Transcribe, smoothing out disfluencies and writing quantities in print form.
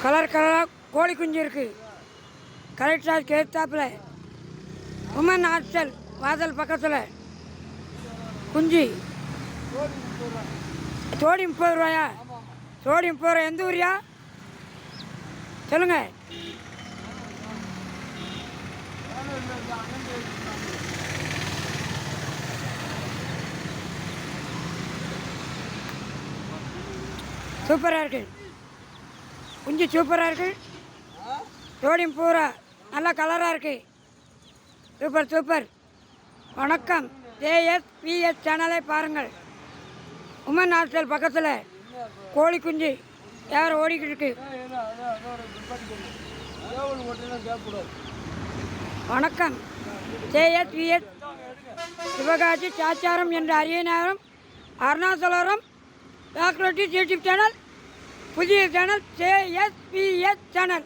Colour கலராக கோழி குஞ்சு இருக்குது. கலெக்டர் கேட்டாப்பில் உமன் ஹாஸ்டல் வாசல் பக்கத்தில் குஞ்சு ஜோடி 30 ரூபாயா? ஜோடி 30 ரூபா. எந்த ஊரியா சொல்லுங்கள். சூப்பராக இருக்குது குஞ்சு, சூப்பராக இருக்குது. ஜோடி 30 ரூபா. நல்லா கலராக இருக்குது. Super super. வணக்கம். JSPS சேனலை பாருங்கள். உமன் ஹாஸ்டல் பக்கத்தில் கோழி குஞ்சு யாரும் ஓடிக்கிட்டு இருக்கு. வணக்கம். JSPS சிவகாசி சாச்சாரம் என்ற அரியநகரம் அருணாச்சலம் டாக்டர் யூடியூப் சேனல். புதிய சேனல் JSPS சேனல்.